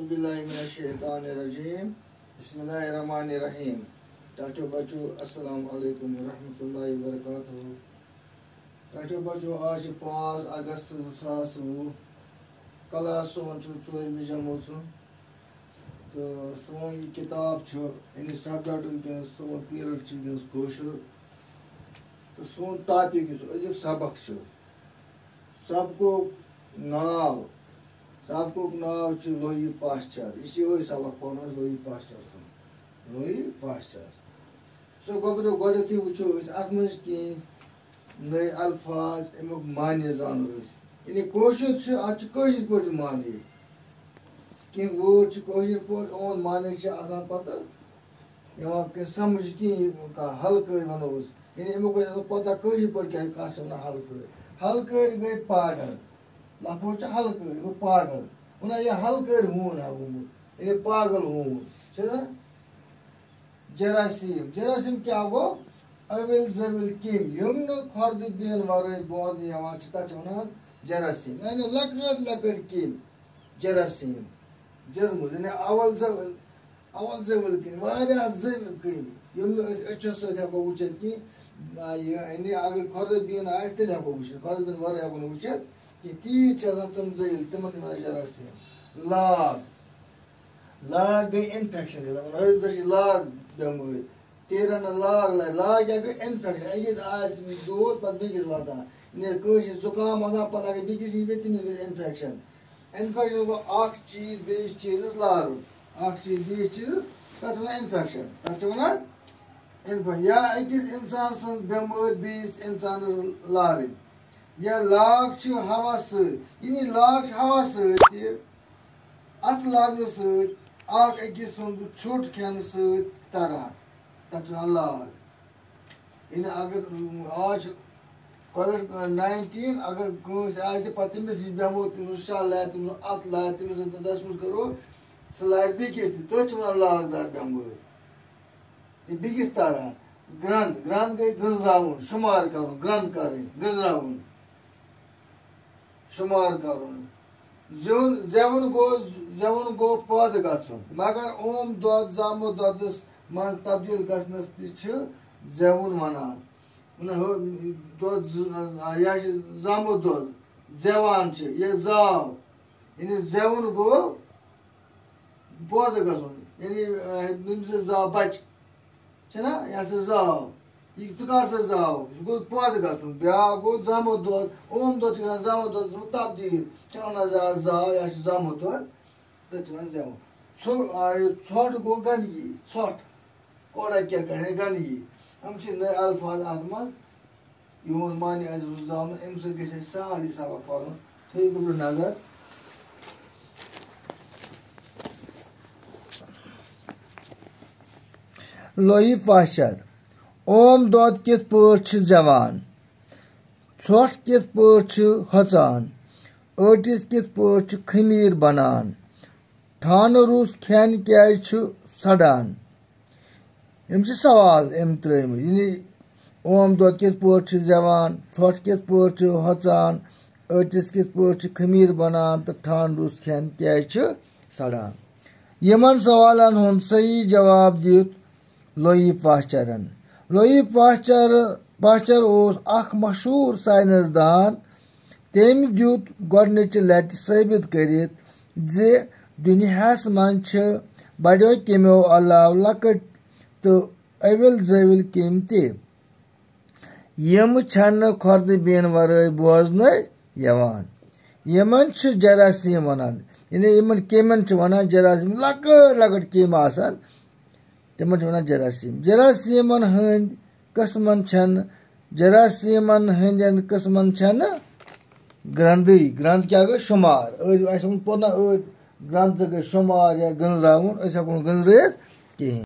बिल्लाहि मिनश शैतानिर रजीम बिस्मिल्लाहिर रहमानिर रहीम टाटो बच्चों अस्सलाम वालेकुम व रहमतुल्लाहि व बरकातहू। टाटो बच्चों आज 5 अगस्त 2020 क्लास सोन 4 जमोच तो सोन ये किताब इन सब्जेक्ट वनस सोन पीरियड कोशर तो सोन टॉपिक अजुक सबक सबको नाव लोही फास्टर यह सबक पढ़ लोही फास्टर सो गोथी वो अत मज नए अल्फाज अमुक माने जान यानी कोशिश अत पे माने कह वर्ड पे माने पता समझ कह हल्क वनो यानी अमुक पता पे क्या कस हल्क हल्क गई पागल लफोज हल्क गो पागल वना यह हल्क हून यानी पागल हून जरासीम जरासीम क्या गो अविल जविल किम यम खर्द बेन वर बोद वन जरासीम यानी लकड़ लकड़ किम जरासीम जरमुज यानी अवल जविल किम वारिया जविल किम यम अच्छो सको वुचित कि यानी अगर खर्द बेन आ तेल हको वुचित खर्द बेन वर हको वुचित कि तीच तम जविल तम जरासीम लाग लाग गई इन्फेक्शन लाग बेमारी तेरह लाग लाग क्या गई इन्फेक्शन अकिस दूध पे बेकिस वातान जुकाम पे अगर बेकिस तमिस गई इन्फेक्शन इन्फेक्शन गो चीज बेस चीज लाग चीज बेस चीज तथ वन इन्फेक्शन तथ इन्फेक्शन या अकिस इंसान सज बेमारी बेस इंसान लाग या लाग हवा सनी लाग हवा सत लागन सकिस छोट खेन सरान तथ लाग यानी अगर आज कोविड-19 अगर तमिस बेमो तमिस शल लाय तमिस अत लाय तमिस दस मज करो सह लाय बेकिस तथ वन लागदार बेमारी बेकिस तरान ग्रंथ ग्रंथ गई गंजरावन शुमार कर ग्रंथ कर गंजरावन शुमार कर जेवन गो पद गन मगर ओम दद जामो ददस मज तब्दील गसनस जेवन वनान जामो दद जेवान यह जाव यानी जेवन गो पद गन यानी जाव बच यह जाव यह जाव गो पद गन ब्या गो जामो दद ओम दद जामो दद तब्दील जाव यह जामो दद तथ जेवन ोट गो गंदगी ोट कोड़ा कर गंदगी हम नए अल्फाज अत मज यून माने रुजान अम सह सहल सबक पढ़ थो नजर लोही फास्टर ओम दद कित पे जवान ोट कित पे हचान अटिस कित पे खमीर बनान ठान रूस खेन क्या सड़ान यम सवाल अम त्रम यानी ओम दद कित पे जवान ोट कित पे हचान अटिस कित पे खमीर बनान तो ठान रूस खेन क्या सड़ान यमन सवालन हुंद सही जवाब दित लोही फास्टरन लोही फास्टर अख मशहूर साइंसदान तम दित गोडनिच लट साबित करित जे दुनियास मज बड़ो केमो अलाव लकट तो अविल जविल केम तम खर्द बेन वर बोजन यमन जरासीम वनान यानी इन केमन वनान जरासीम लकट लकट केम आसान तमन वन जरासीम जरासीमन हंद कस्मन जरासीमन हंदन कस्मन ग्रंथी ग्रंथ क्या गो शुमार पोना ग्रंथ गई शुमार या गंजरावन गंजर कहें।